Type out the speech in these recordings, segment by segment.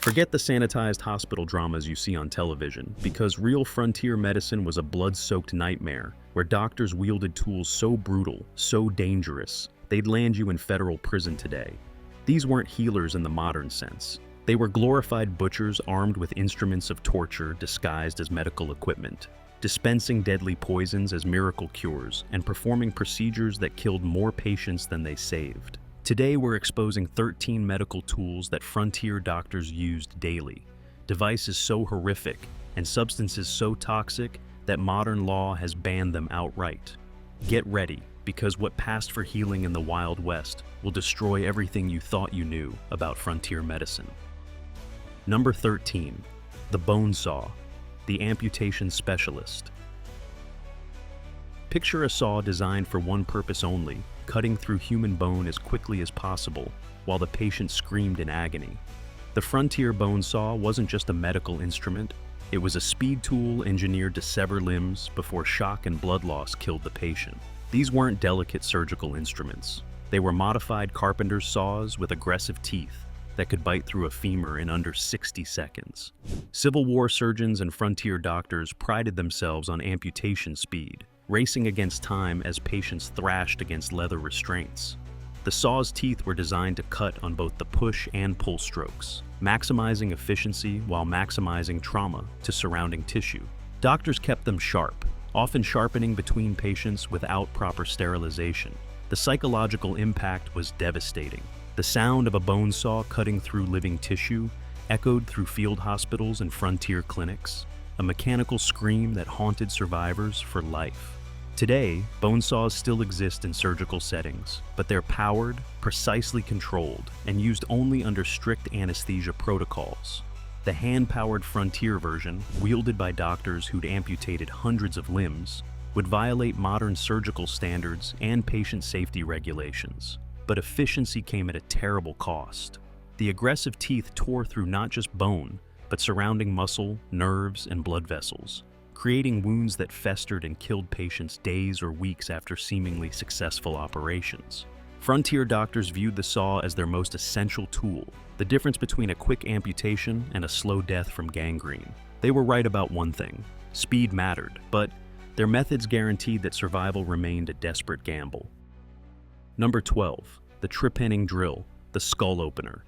Forget the sanitized hospital dramas you see on television, because real frontier medicine was a blood-soaked nightmare where doctors wielded tools so brutal, so dangerous, they'd land you in federal prison today. These weren't healers in the modern sense. They were glorified butchers armed with instruments of torture disguised as medical equipment, dispensing deadly poisons as miracle cures and performing procedures that killed more patients than they saved. Today, we're exposing 13 medical tools that frontier doctors used daily, devices so horrific and substances so toxic that modern law has banned them outright. Get ready, because what passed for healing in the Wild West will destroy everything you thought you knew about frontier medicine. Number 13, the bone saw, the amputation specialist. Picture a saw designed for one purpose only, cutting through human bone as quickly as possible, while the patient screamed in agony. The frontier bone saw wasn't just a medical instrument, it was a speed tool engineered to sever limbs before shock and blood loss killed the patient. These weren't delicate surgical instruments. They were modified carpenter's saws with aggressive teeth that could bite through a femur in under 60 seconds. Civil War surgeons and frontier doctors prided themselves on amputation speed, racing against time as patients thrashed against leather restraints. The saw's teeth were designed to cut on both the push and pull strokes, maximizing efficiency while maximizing trauma to surrounding tissue. Doctors kept them sharp, often sharpening between patients without proper sterilization. The psychological impact was devastating. The sound of a bone saw cutting through living tissue echoed through field hospitals and frontier clinics, a mechanical scream that haunted survivors for life. Today, bone saws still exist in surgical settings, but they're powered, precisely controlled, and used only under strict anesthesia protocols. The hand-powered frontier version, wielded by doctors who'd amputated hundreds of limbs, would violate modern surgical standards and patient safety regulations. But efficiency came at a terrible cost. The aggressive teeth tore through not just bone, but surrounding muscle, nerves, and blood vessels, creating wounds that festered and killed patients days or weeks after seemingly successful operations. Frontier doctors viewed the saw as their most essential tool, the difference between a quick amputation and a slow death from gangrene. They were right about one thing: speed mattered, but their methods guaranteed that survival remained a desperate gamble. Number 12, the trepanning drill, the skull opener.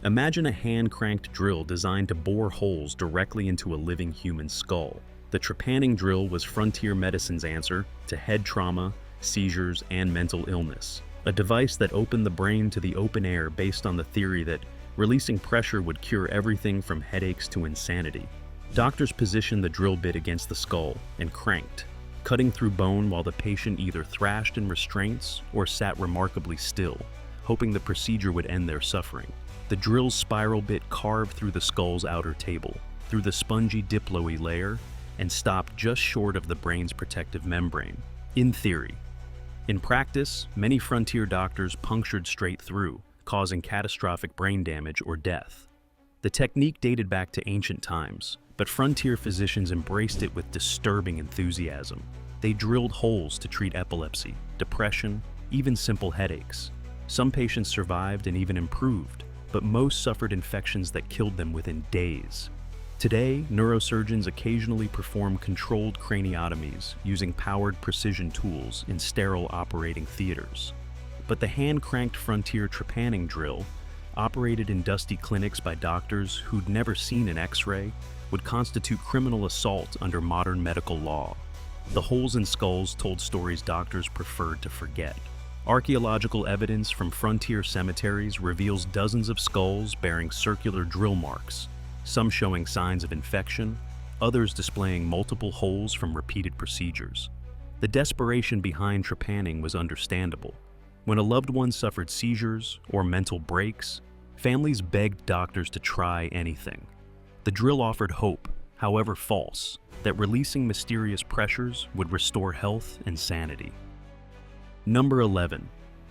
Imagine a hand-cranked drill designed to bore holes directly into a living human skull. The trepanning drill was frontier medicine's answer to head trauma, seizures, and mental illness. A device that opened the brain to the open air based on the theory that releasing pressure would cure everything from headaches to insanity. Doctors positioned the drill bit against the skull and cranked, cutting through bone while the patient either thrashed in restraints or sat remarkably still, hoping the procedure would end their suffering. The drill's spiral bit carved through the skull's outer table, through the spongy diploid layer, and stopped just short of the brain's protective membrane. In theory. In practice, many frontier doctors punctured straight through, causing catastrophic brain damage or death. The technique dated back to ancient times, but frontier physicians embraced it with disturbing enthusiasm. They drilled holes to treat epilepsy, depression, even simple headaches. Some patients survived and even improved, but most suffered infections that killed them within days. Today, neurosurgeons occasionally perform controlled craniotomies using powered precision tools in sterile operating theaters. But the hand-cranked frontier trepanning drill, operated in dusty clinics by doctors who'd never seen an X-ray, would constitute criminal assault under modern medical law. The holes in skulls told stories doctors preferred to forget. Archaeological evidence from frontier cemeteries reveals dozens of skulls bearing circular drill marks, some showing signs of infection, others displaying multiple holes from repeated procedures. The desperation behind trepanning was understandable. When a loved one suffered seizures or mental breaks, families begged doctors to try anything. The drill offered hope, however false, that releasing mysterious pressures would restore health and sanity. Number 11,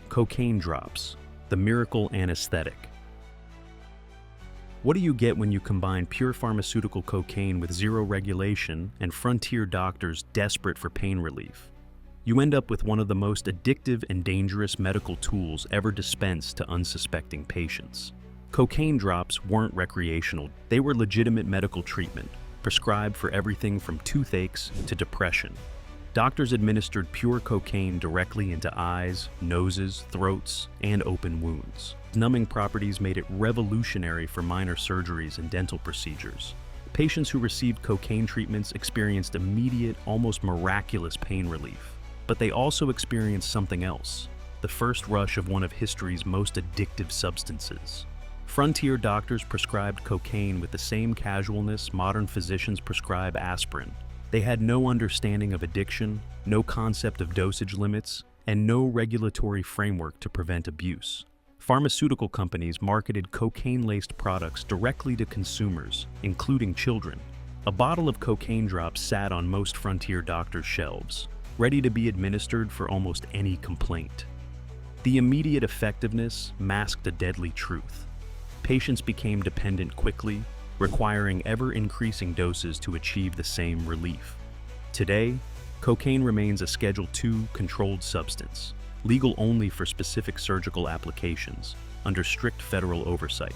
cocaine drops, the miracle anesthetic. What do you get when you combine pure pharmaceutical cocaine with zero regulation and frontier doctors desperate for pain relief? You end up with one of the most addictive and dangerous medical tools ever dispensed to unsuspecting patients. Cocaine drops weren't recreational. They were legitimate medical treatment, prescribed for everything from toothaches to depression. Doctors administered pure cocaine directly into eyes, noses, throats, and open wounds. Numbing properties made it revolutionary for minor surgeries and dental procedures. Patients who received cocaine treatments experienced immediate, almost miraculous pain relief. But they also experienced something else, the first rush of one of history's most addictive substances. Frontier doctors prescribed cocaine with the same casualness modern physicians prescribe aspirin. They had no understanding of addiction, no concept of dosage limits, and no regulatory framework to prevent abuse. Pharmaceutical companies marketed cocaine-laced products directly to consumers, including children. A bottle of cocaine drops sat on most Frontier doctors' shelves, ready to be administered for almost any complaint. The immediate effectiveness masked a deadly truth. Patients became dependent quickly, requiring ever-increasing doses to achieve the same relief. Today, cocaine remains a Schedule II controlled substance, legal only for specific surgical applications, under strict federal oversight.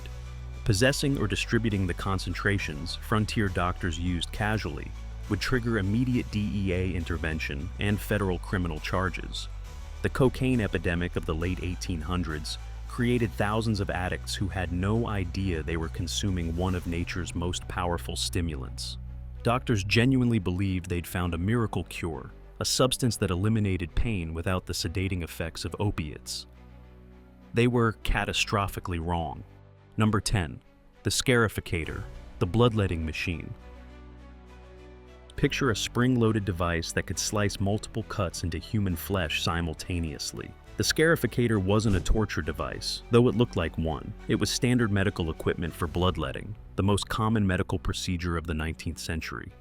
Possessing or distributing the concentrations Frontier doctors used casually would trigger immediate DEA intervention and federal criminal charges. The cocaine epidemic of the late 1800s created thousands of addicts who had no idea they were consuming one of nature's most powerful stimulants. Doctors genuinely believed they'd found a miracle cure, a substance that eliminated pain without the sedating effects of opiates. They were catastrophically wrong. Number 10. The scarificator, the bloodletting machine. Picture a spring-loaded device that could slice multiple cuts into human flesh simultaneously. The scarificator wasn't a torture device, though it looked like one. It was standard medical equipment for bloodletting, the most common medical procedure of the 19th century.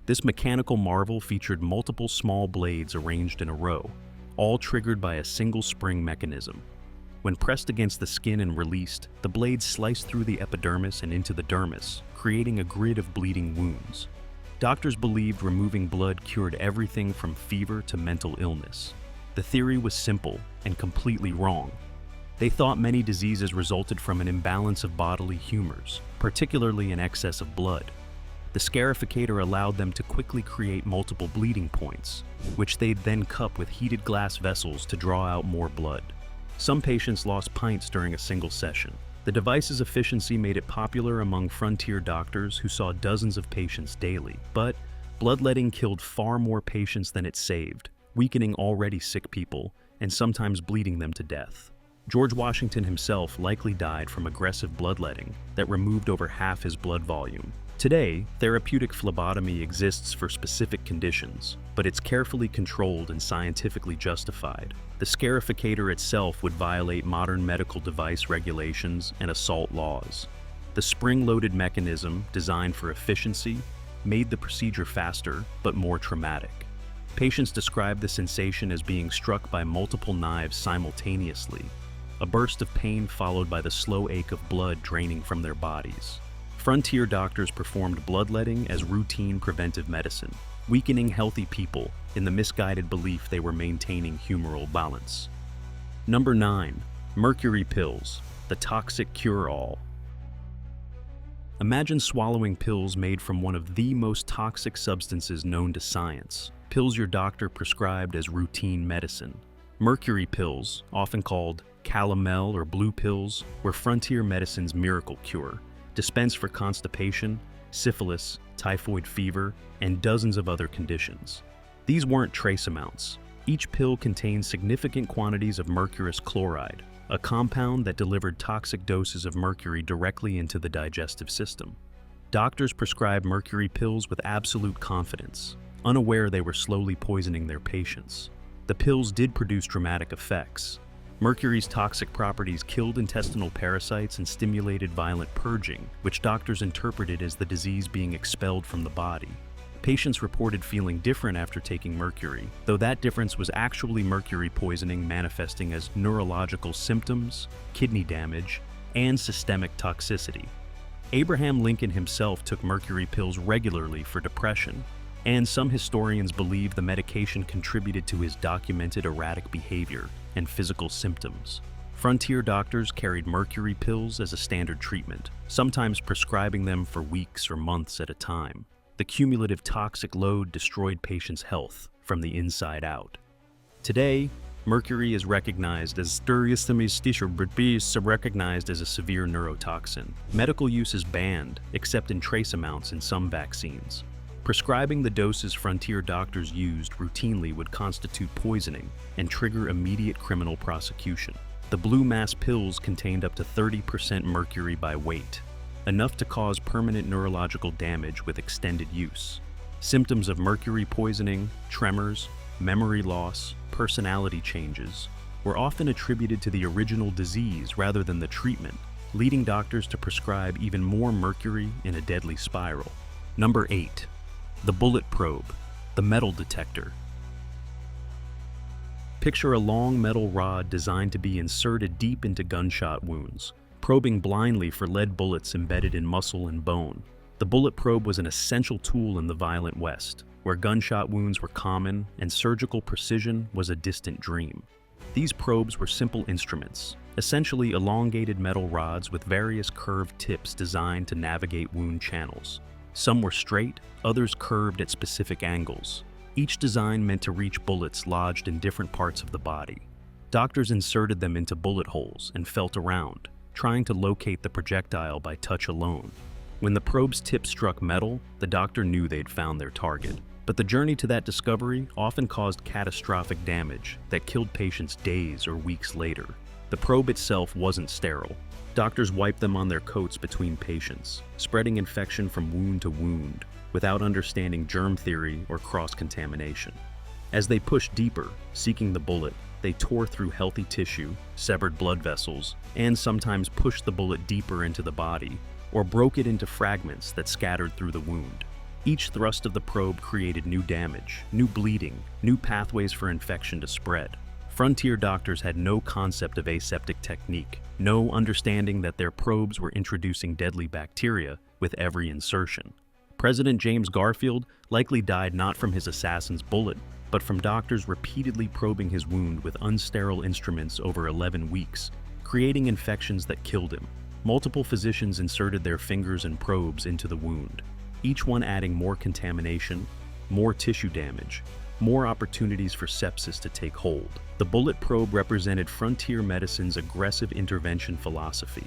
This mechanical marvel featured multiple small blades arranged in a row, all triggered by a single spring mechanism. When pressed against the skin and released, the blades sliced through the epidermis and into the dermis, creating a grid of bleeding wounds. Doctors believed removing blood cured everything from fever to mental illness. The theory was simple and completely wrong. They thought many diseases resulted from an imbalance of bodily humors, particularly an excess of blood. The scarificator allowed them to quickly create multiple bleeding points, which they'd then cup with heated glass vessels to draw out more blood. Some patients lost pints during a single session. The device's efficiency made it popular among Frontier doctors who saw dozens of patients daily, but bloodletting killed far more patients than it saved, weakening already sick people and sometimes bleeding them to death. George Washington himself likely died from aggressive bloodletting that removed over half his blood volume. Today, therapeutic phlebotomy exists for specific conditions, but it's carefully controlled and scientifically justified. The scarificator itself would violate modern medical device regulations and assault laws. The spring-loaded mechanism, designed for efficiency, made the procedure faster but more traumatic. Patients describe the sensation as being struck by multiple knives simultaneously, a burst of pain followed by the slow ache of blood draining from their bodies. Frontier doctors performed bloodletting as routine preventive medicine, weakening healthy people in the misguided belief they were maintaining humoral balance. Number 9. Mercury pills, the toxic cure-all. Imagine swallowing pills made from one of the most toxic substances known to science, pills your doctor prescribed as routine medicine. Mercury pills, often called calomel or blue pills, were Frontier medicine's miracle cure, dispensed for constipation, syphilis, typhoid fever, and dozens of other conditions. These weren't trace amounts. Each pill contained significant quantities of mercurous chloride, a compound that delivered toxic doses of mercury directly into the digestive system. Doctors prescribed mercury pills with absolute confidence, unaware they were slowly poisoning their patients. The pills did produce dramatic effects. Mercury's toxic properties killed intestinal parasites and stimulated violent purging, which doctors interpreted as the disease being expelled from the body. Patients reported feeling different after taking mercury, though that difference was actually mercury poisoning manifesting as neurological symptoms, kidney damage, and systemic toxicity. Abraham Lincoln himself took mercury pills regularly for depression, and some historians believe the medication contributed to his documented erratic behavior and physical symptoms. Frontier doctors carried mercury pills as a standard treatment, sometimes prescribing them for weeks or months at a time. The cumulative toxic load destroyed patients' health from the inside out. Today, mercury is recognized as a severe neurotoxin. Medical use is banned, except in trace amounts in some vaccines. Prescribing the doses Frontier doctors used routinely would constitute poisoning and trigger immediate criminal prosecution. The blue mass pills contained up to 30% mercury by weight, enough to cause permanent neurological damage with extended use. Symptoms of mercury poisoning, tremors, memory loss, personality changes, were often attributed to the original disease rather than the treatment, leading doctors to prescribe even more mercury in a deadly spiral. Number 8. The bullet probe, the metal detector. Picture a long metal rod designed to be inserted deep into gunshot wounds, probing blindly for lead bullets embedded in muscle and bone. The bullet probe was an essential tool in the violent West, where gunshot wounds were common and surgical precision was a distant dream. These probes were simple instruments, essentially elongated metal rods with various curved tips designed to navigate wound channels. Some were straight, others curved at specific angles, each design meant to reach bullets lodged in different parts of the body. Doctors inserted them into bullet holes and felt around, trying to locate the projectile by touch alone. When the probe's tip struck metal, the doctor knew they'd found their target. But the journey to that discovery often caused catastrophic damage that killed patients days or weeks later. The probe itself wasn't sterile. Doctors wiped them on their coats between patients, spreading infection from wound to wound, without understanding germ theory or cross-contamination. As they pushed deeper, seeking the bullet, they tore through healthy tissue, severed blood vessels, and sometimes pushed the bullet deeper into the body, or broke it into fragments that scattered through the wound. Each thrust of the probe created new damage, new bleeding, new pathways for infection to spread. Frontier doctors had no concept of aseptic technique, no understanding that their probes were introducing deadly bacteria with every insertion. President James Garfield likely died not from his assassin's bullet, but from doctors repeatedly probing his wound with unsterile instruments over 11 weeks, creating infections that killed him. Multiple physicians inserted their fingers and probes into the wound, each one adding more contamination, more tissue damage, more opportunities for sepsis to take hold. The bullet probe represented frontier medicine's aggressive intervention philosophy.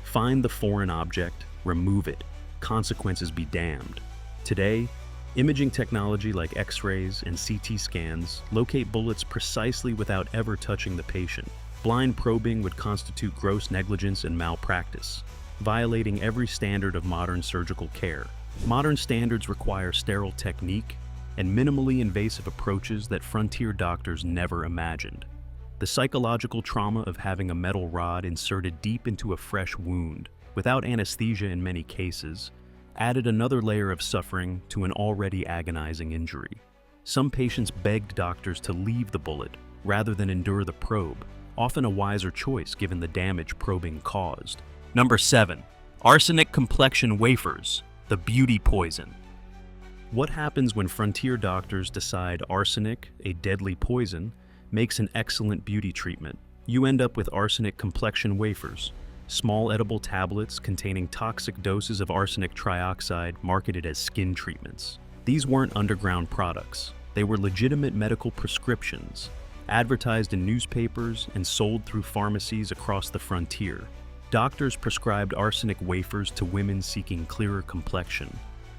Find the foreign object, remove it, consequences be damned. Today, imaging technology like X-rays and CT scans locate bullets precisely without ever touching the patient. Blind probing would constitute gross negligence and malpractice, violating every standard of modern surgical care. Modern standards require sterile technique and minimally invasive approaches that frontier doctors never imagined. The psychological trauma of having a metal rod inserted deep into a fresh wound, without anesthesia in many cases, added another layer of suffering to an already agonizing injury. Some patients begged doctors to leave the bullet rather than endure the probe, often a wiser choice given the damage probing caused. Number 7. Arsenic complexion wafers, the beauty poison. What happens when frontier doctors decide arsenic, a deadly poison, makes an excellent beauty treatment? You end up with arsenic complexion wafers, small edible tablets containing toxic doses of arsenic trioxide marketed as skin treatments. These weren't underground products. They were legitimate medical prescriptions, advertised in newspapers and sold through pharmacies across the frontier. Doctors prescribed arsenic wafers to women seeking clearer complexion,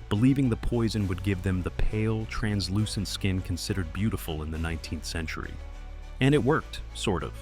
believing the poison would give them the pale, translucent skin considered beautiful in the 19th century. And it worked, sort of.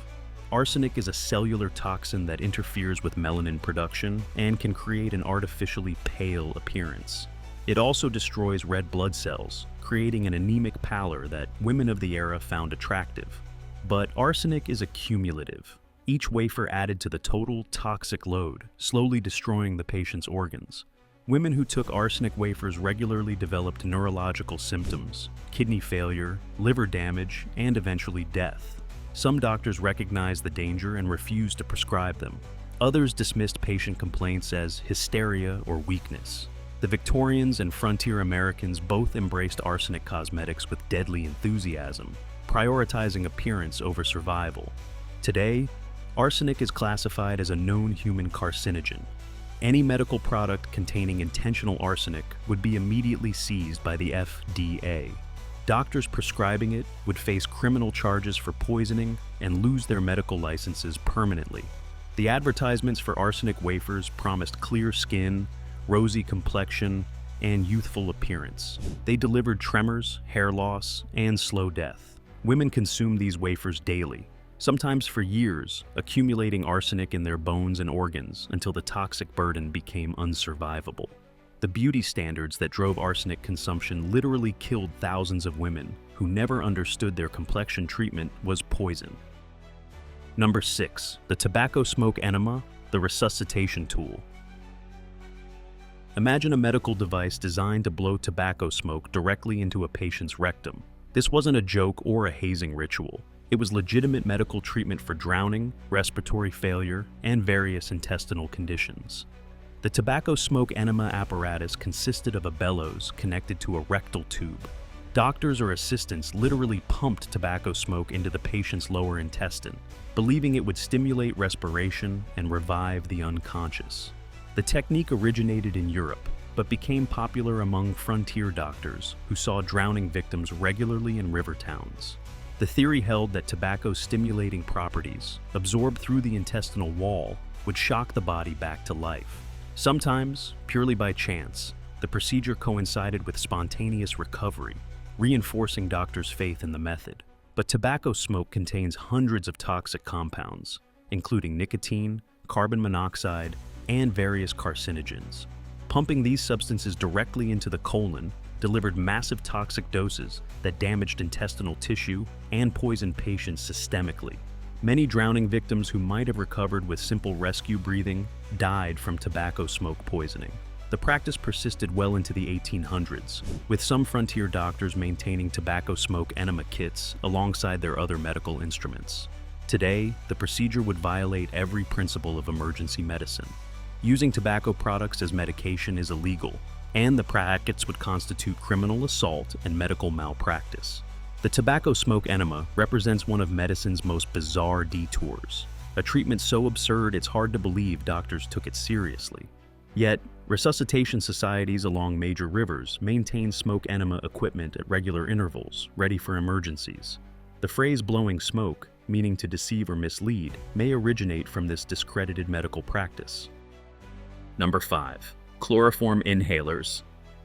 Arsenic is a cellular toxin that interferes with melanin production and can create an artificially pale appearance. It also destroys red blood cells, creating an anemic pallor that women of the era found attractive. But arsenic is accumulative. Each wafer added to the total toxic load, slowly destroying the patient's organs. Women who took arsenic wafers regularly developed neurological symptoms, kidney failure, liver damage, and eventually death. Some doctors recognized the danger and refused to prescribe them. Others dismissed patient complaints as hysteria or weakness. The Victorians and frontier Americans both embraced arsenic cosmetics with deadly enthusiasm, prioritizing appearance over survival. Today, Arsenic is classified as a known human carcinogen. Any medical product containing intentional arsenic would be immediately seized by the FDA. Doctors prescribing it would face criminal charges for poisoning and lose their medical licenses permanently. The advertisements for arsenic wafers promised clear skin, rosy complexion, and youthful appearance. They delivered tremors, hair loss, and slow death. Women consumed these wafers daily, sometimes for years, accumulating arsenic in their bones and organs until the toxic burden became unsurvivable. The beauty standards that drove arsenic consumption literally killed thousands of women who never understood their complexion treatment was poison. Number 6. The tobacco smoke enema, the resuscitation tool. Imagine a medical device designed to blow tobacco smoke directly into a patient's rectum. This wasn't a joke or a hazing ritual. It was legitimate medical treatment for drowning, respiratory failure, and various intestinal conditions. The tobacco smoke enema apparatus consisted of a bellows connected to a rectal tube. Doctors or assistants literally pumped tobacco smoke into the patient's lower intestine, believing it would stimulate respiration and revive the unconscious. The technique originated in Europe, but became popular among frontier doctors who saw drowning victims regularly in river towns. The theory held that tobacco's stimulating properties, absorbed through the intestinal wall, would shock the body back to life. Sometimes, purely by chance, the procedure coincided with spontaneous recovery, reinforcing doctors' faith in the method. But tobacco smoke contains hundreds of toxic compounds, including nicotine, carbon monoxide, and various carcinogens. Pumping these substances directly into the colon delivered massive toxic doses that damaged intestinal tissue and poisoned patients systemically. Many drowning victims who might have recovered with simple rescue breathing died from tobacco smoke poisoning. The practice persisted well into the 1800s, with some frontier doctors maintaining tobacco smoke enema kits alongside their other medical instruments. Today, the procedure would violate every principle of emergency medicine. Using tobacco products as medication is illegal, and the practice would constitute criminal assault and medical malpractice. The tobacco smoke enema represents one of medicine's most bizarre detours, a treatment so absurd it's hard to believe doctors took it seriously. Yet, resuscitation societies along major rivers maintain smoke enema equipment at regular intervals, ready for emergencies. The phrase blowing smoke, meaning to deceive or mislead, may originate from this discredited medical practice. Number 5. Chloroform inhalers,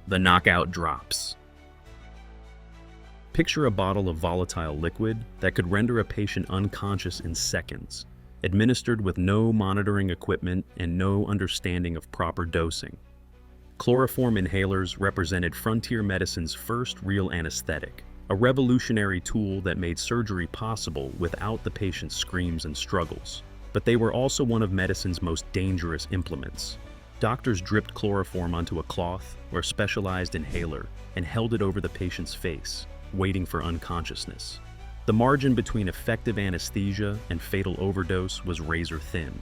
the knockout drops. Picture a bottle of volatile liquid that could render a patient unconscious in seconds, administered with no monitoring equipment and no understanding of proper dosing. Chloroform inhalers represented frontier medicine's first real anesthetic, a revolutionary tool that made surgery possible without the patient's screams and struggles. But they were also one of medicine's most dangerous implements. Doctors dripped chloroform onto a cloth or specialized inhaler and held it over the patient's face, waiting for unconsciousness. The margin between effective anesthesia and fatal overdose was razor thin.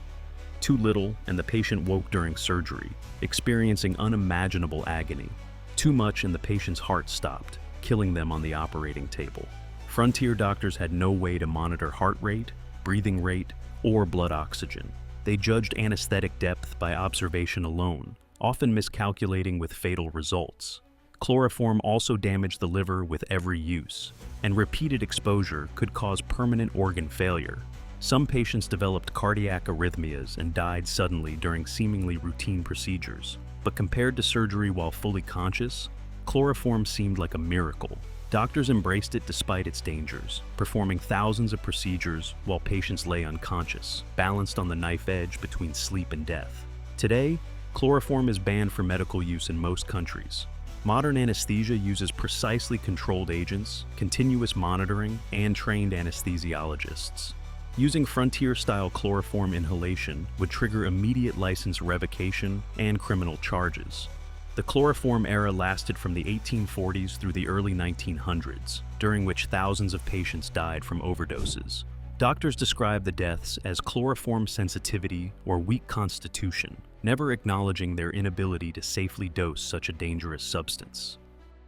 Too little, and the patient woke during surgery, experiencing unimaginable agony. Too much, and the patient's heart stopped, killing them on the operating table. Frontier doctors had no way to monitor heart rate, breathing rate, or blood oxygen. They judged anesthetic depth by observation alone, often miscalculating with fatal results. Chloroform also damaged the liver with every use, and repeated exposure could cause permanent organ failure. Some patients developed cardiac arrhythmias and died suddenly during seemingly routine procedures. But compared to surgery while fully conscious, chloroform seemed like a miracle. Doctors embraced it despite its dangers, performing thousands of procedures while patients lay unconscious, balanced on the knife edge between sleep and death. Today, chloroform is banned for medical use in most countries. Modern anesthesia uses precisely controlled agents, continuous monitoring, and trained anesthesiologists. Using frontier-style chloroform inhalation would trigger immediate license revocation and criminal charges. The chloroform era lasted from the 1840s through the early 1900s, during which thousands of patients died from overdoses. Doctors describe the deaths as chloroform sensitivity or weak constitution, never acknowledging their inability to safely dose such a dangerous substance.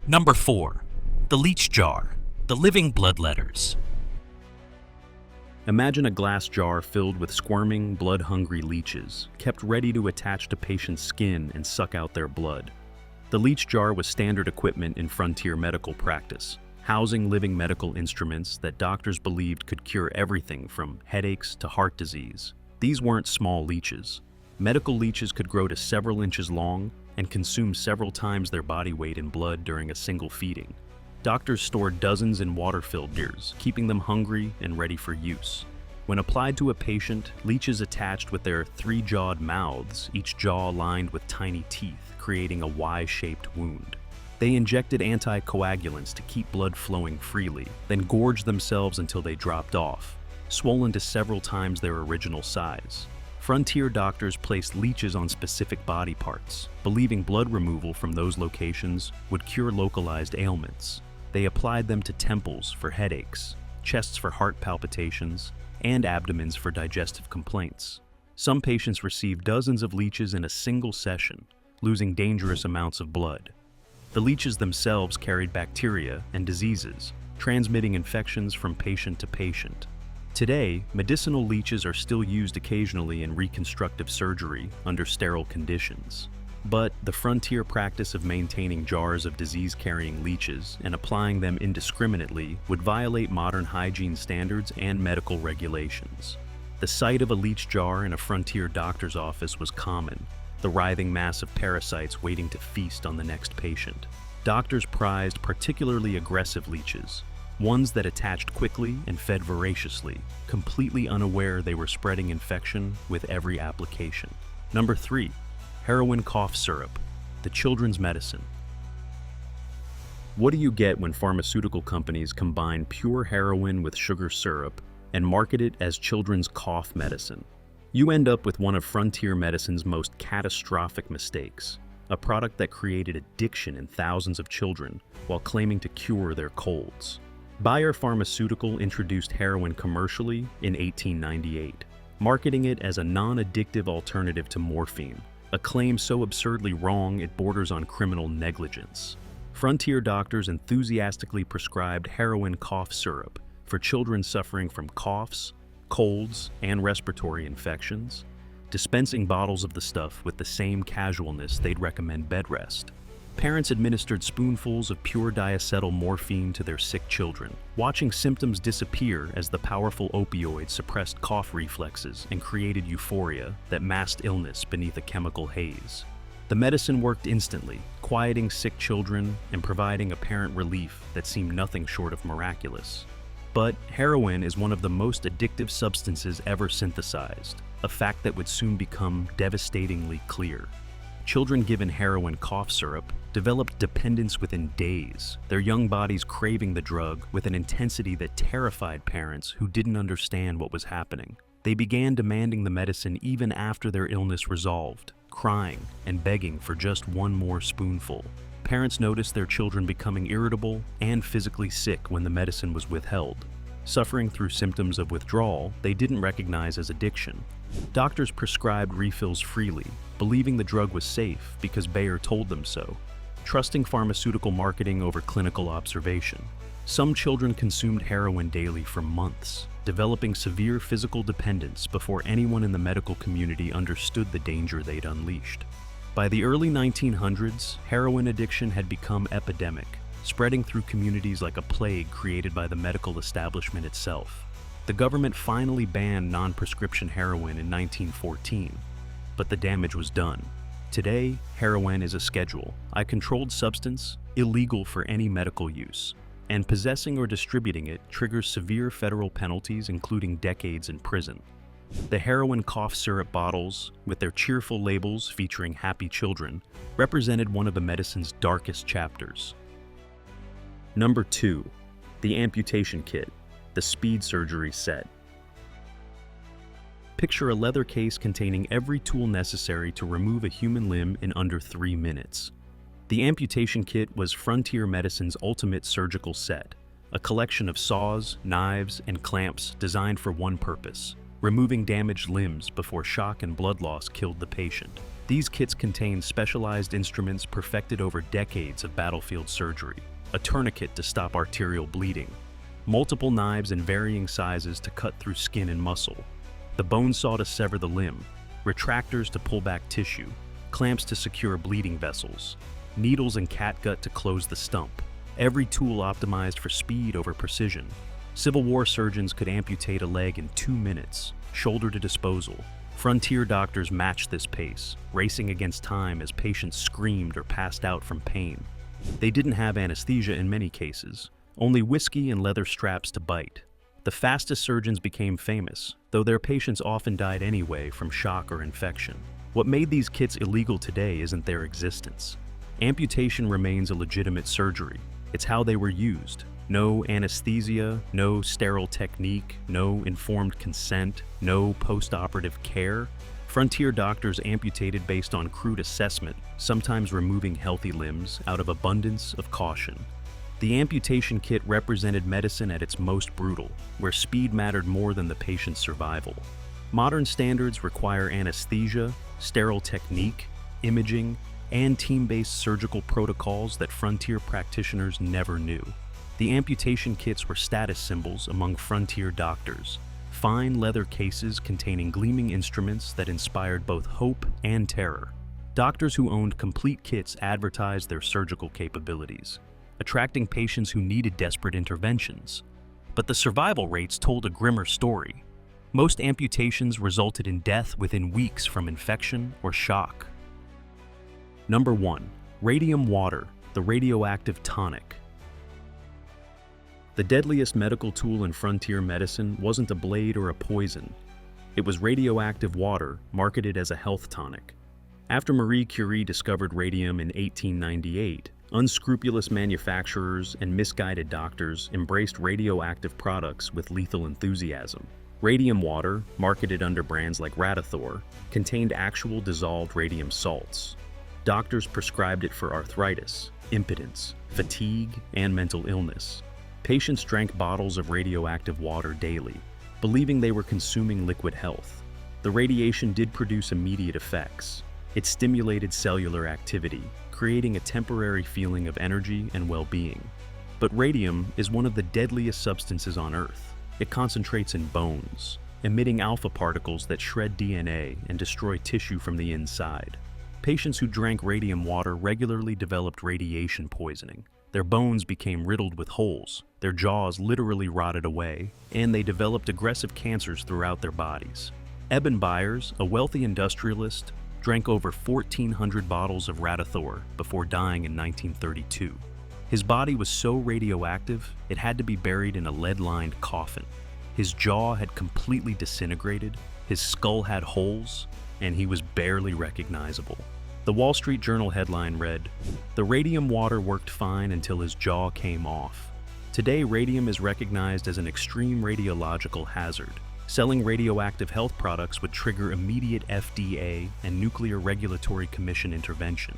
Number 4. The leach jar, the living bloodletters. Imagine a glass jar filled with squirming, blood-hungry leeches, kept ready to attach to patients' skin and suck out their blood. The leech jar was standard equipment in frontier medical practice, housing living medical instruments that doctors believed could cure everything from headaches to heart disease. These weren't small leeches. Medical leeches could grow to several inches long and consume several times their body weight in blood during a single feeding. Doctors stored dozens in water-filled beers, keeping them hungry and ready for use. When applied to a patient, leeches attached with their three-jawed mouths, each jaw lined with tiny teeth, creating a Y-shaped wound. They injected anticoagulants to keep blood flowing freely, then gorged themselves until they dropped off, swollen to several times their original size. Frontier doctors placed leeches on specific body parts, believing blood removal from those locations would cure localized ailments. They applied them to temples for headaches, chests for heart palpitations, and abdomens for digestive complaints. Some patients received dozens of leeches in a single session, losing dangerous amounts of blood. The leeches themselves carried bacteria and diseases, transmitting infections from patient to patient. Today, medicinal leeches are still used occasionally in reconstructive surgery under sterile conditions. But the frontier practice of maintaining jars of disease-carrying leeches and applying them indiscriminately would violate modern hygiene standards and medical regulations. The sight of a leech jar in a frontier doctor's office was common, the writhing mass of parasites waiting to feast on the next patient. Doctors prized particularly aggressive leeches, ones that attached quickly and fed voraciously, completely unaware they were spreading infection with every application. Number 3. Heroin cough syrup, the children's medicine. What do you get when pharmaceutical companies combine pure heroin with sugar syrup and market it as children's cough medicine? You end up with one of frontier medicine's most catastrophic mistakes, a product that created addiction in thousands of children while claiming to cure their colds. Bayer Pharmaceutical introduced heroin commercially in 1898, marketing it as a non-addictive alternative to morphine, a claim so absurdly wrong it borders on criminal negligence. Frontier doctors enthusiastically prescribed heroin cough syrup for children suffering from coughs, colds, and respiratory infections, dispensing bottles of the stuff with the same casualness they'd recommend bed rest. Parents administered spoonfuls of pure diacetyl morphine to their sick children, watching symptoms disappear as the powerful opioid suppressed cough reflexes and created euphoria that masked illness beneath a chemical haze. The medicine worked instantly, quieting sick children and providing apparent relief that seemed nothing short of miraculous. But heroin is one of the most addictive substances ever synthesized, a fact that would soon become devastatingly clear. Children given heroin cough syrup developed dependence within days, their young bodies craving the drug with an intensity that terrified parents who didn't understand what was happening. They began demanding the medicine even after their illness resolved, crying and begging for just one more spoonful. Parents noticed their children becoming irritable and physically sick when the medicine was withheld, suffering through symptoms of withdrawal they didn't recognize as addiction. Doctors prescribed refills freely, believing the drug was safe because Bayer told them so, trusting pharmaceutical marketing over clinical observation. Some children consumed heroin daily for months, developing severe physical dependence before anyone in the medical community understood the danger they'd unleashed. By the early 1900s, heroin addiction had become epidemic, spreading through communities like a plague created by the medical establishment itself. The government finally banned non-prescription heroin in 1914, but the damage was done. Today, heroin is a Schedule I controlled substance, illegal for any medical use, and possessing or distributing it triggers severe federal penalties, including decades in prison. The heroin cough syrup bottles, with their cheerful labels featuring happy children, represented one of the medicine's darkest chapters. Number 2. The amputation kit, the speed surgery set. Picture a leather case containing every tool necessary to remove a human limb in under 3 minutes. The amputation kit was frontier medicine's ultimate surgical set, a collection of saws, knives, and clamps designed for one purpose: removing damaged limbs before shock and blood loss killed the patient. These kits contained specialized instruments perfected over decades of battlefield surgery, a tourniquet to stop arterial bleeding, multiple knives in varying sizes to cut through skin and muscle, the bone saw to sever the limb, retractors to pull back tissue, clamps to secure bleeding vessels, needles and catgut to close the stump. Every tool optimized for speed over precision. Civil War surgeons could amputate a leg in 2 minutes, shoulder to disposal. Frontier doctors matched this pace, racing against time as patients screamed or passed out from pain. They didn't have anesthesia in many cases, only whiskey and leather straps to bite. The fastest surgeons became famous, though their patients often died anyway from shock or infection. What made these kits illegal today isn't their existence. Amputation remains a legitimate surgery. It's how they were used. No anesthesia, no sterile technique, no informed consent, no post-operative care. Frontier doctors amputated based on crude assessment, sometimes removing healthy limbs out of abundance of caution. The amputation kit represented medicine at its most brutal, where speed mattered more than the patient's survival. Modern standards require anesthesia, sterile technique, imaging, and team-based surgical protocols that frontier practitioners never knew. The amputation kits were status symbols among frontier doctors, fine leather cases containing gleaming instruments that inspired both hope and terror. Doctors who owned complete kits advertised their surgical capabilities, attracting patients who needed desperate interventions. But the survival rates told a grimmer story. Most amputations resulted in death within weeks from infection or shock. Number 1. Radium water, the radioactive tonic. The deadliest medical tool in frontier medicine wasn't a blade or a poison. It was radioactive water, marketed as a health tonic. After Marie Curie discovered radium in 1898, unscrupulous manufacturers and misguided doctors embraced radioactive products with lethal enthusiasm. Radium water, marketed under brands like Radithor, contained actual dissolved radium salts. Doctors prescribed it for arthritis, impotence, fatigue, and mental illness. Patients drank bottles of radioactive water daily, believing they were consuming liquid health. The radiation did produce immediate effects. It stimulated cellular activity, creating a temporary feeling of energy and well-being. But radium is one of the deadliest substances on Earth. It concentrates in bones, emitting alpha particles that shred DNA and destroy tissue from the inside. Patients who drank radium water regularly developed radiation poisoning. Their bones became riddled with holes, their jaws literally rotted away, and they developed aggressive cancers throughout their bodies. Eben Byers, a wealthy industrialist, drank over 1,400 bottles of Radithor before dying in 1932. His body was so radioactive, it had to be buried in a lead-lined coffin. His jaw had completely disintegrated, his skull had holes, and he was barely recognizable. The Wall Street Journal headline read, "The radium water worked fine until his jaw came off." Today, radium is recognized as an extreme radiological hazard. Selling radioactive health products would trigger immediate FDA and Nuclear Regulatory Commission intervention,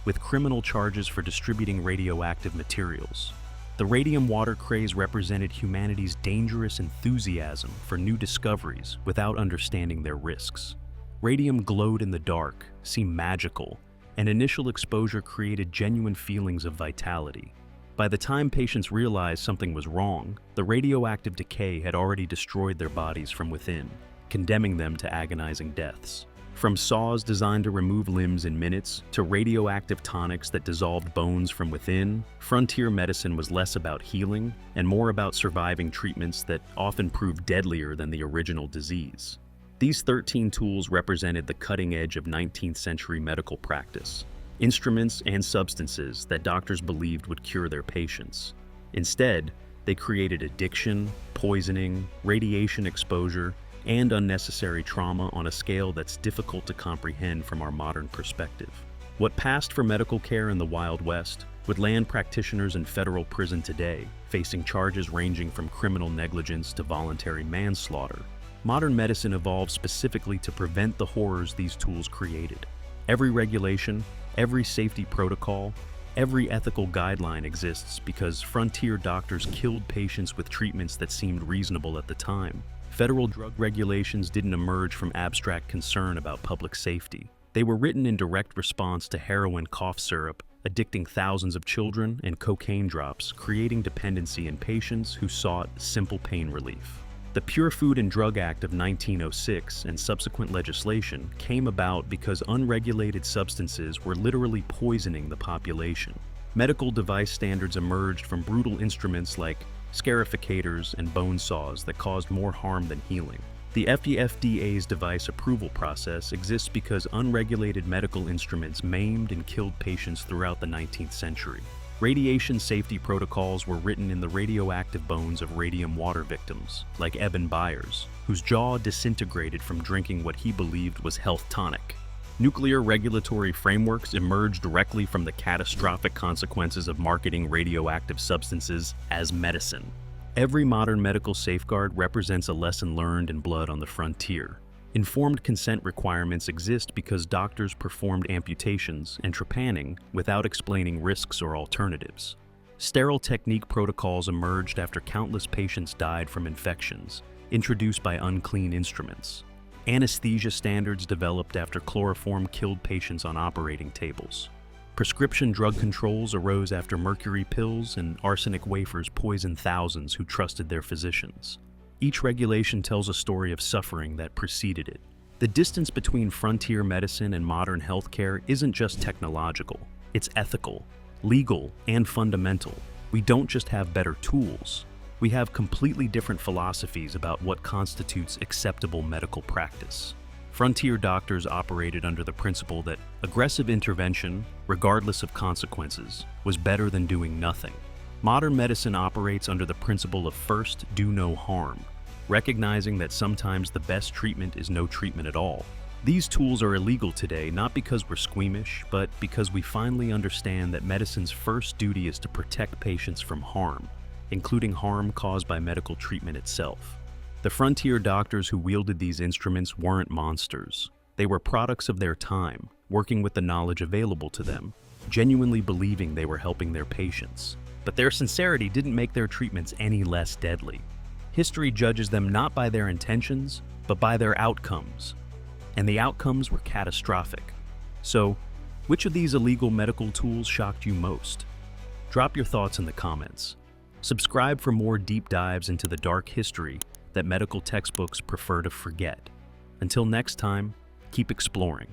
with criminal charges for distributing radioactive materials. The radium water craze represented humanity's dangerous enthusiasm for new discoveries without understanding their risks. Radium glowed in the dark, seemed magical, and initial exposure created genuine feelings of vitality. By the time patients realized something was wrong, the radioactive decay had already destroyed their bodies from within, condemning them to agonizing deaths. From saws designed to remove limbs in minutes to radioactive tonics that dissolved bones from within, frontier medicine was less about healing and more about surviving treatments that often proved deadlier than the original disease. These 13 tools represented the cutting edge of 19th century medical practice, instruments and substances that doctors believed would cure their patients. Instead, they created addiction, poisoning, radiation exposure, and unnecessary trauma on a scale that's difficult to comprehend from our modern perspective. What passed for medical care in the Wild West would land practitioners in federal prison today, facing charges ranging from criminal negligence to voluntary manslaughter. Modern medicine evolved specifically to prevent the horrors these tools created. Every regulation, every safety protocol, every ethical guideline exists because frontier doctors killed patients with treatments that seemed reasonable at the time. Federal drug regulations didn't emerge from abstract concern about public safety. They were written in direct response to heroin cough syrup, addicting thousands of children and cocaine drops, creating dependency in patients who sought simple pain relief. The Pure Food and Drug Act of 1906 and subsequent legislation came about because unregulated substances were literally poisoning the population. Medical device standards emerged from brutal instruments like scarificators and bone saws that caused more harm than healing. The FDA's device approval process exists because unregulated medical instruments maimed and killed patients throughout the 19th century. Radiation safety protocols were written in the radioactive bones of radium water victims, like Eben Byers, whose jaw disintegrated from drinking what he believed was health tonic. Nuclear regulatory frameworks emerged directly from the catastrophic consequences of marketing radioactive substances as medicine. Every modern medical safeguard represents a lesson learned in blood on the frontier. Informed consent requirements exist because doctors performed amputations and trepanning without explaining risks or alternatives. Sterile technique protocols emerged after countless patients died from infections, introduced by unclean instruments. Anesthesia standards developed after chloroform killed patients on operating tables. Prescription drug controls arose after mercury pills and arsenic wafers poisoned thousands who trusted their physicians. Each regulation tells a story of suffering that preceded it. The distance between frontier medicine and modern healthcare isn't just technological, it's ethical, legal, and fundamental. We don't just have better tools, we have completely different philosophies about what constitutes acceptable medical practice. Frontier doctors operated under the principle that aggressive intervention, regardless of consequences, was better than doing nothing. Modern medicine operates under the principle of first, do no harm, recognizing that sometimes the best treatment is no treatment at all. These tools are illegal today not because we're squeamish, but because we finally understand that medicine's first duty is to protect patients from harm, including harm caused by medical treatment itself. The frontier doctors who wielded these instruments weren't monsters. They were products of their time, working with the knowledge available to them, genuinely believing they were helping their patients. But their sincerity didn't make their treatments any less deadly. History judges them not by their intentions, but by their outcomes. And the outcomes were catastrophic. So, which of these illegal medical tools shocked you most? Drop your thoughts in the comments. Subscribe for more deep dives into the dark history that medical textbooks prefer to forget. Until next time, keep exploring.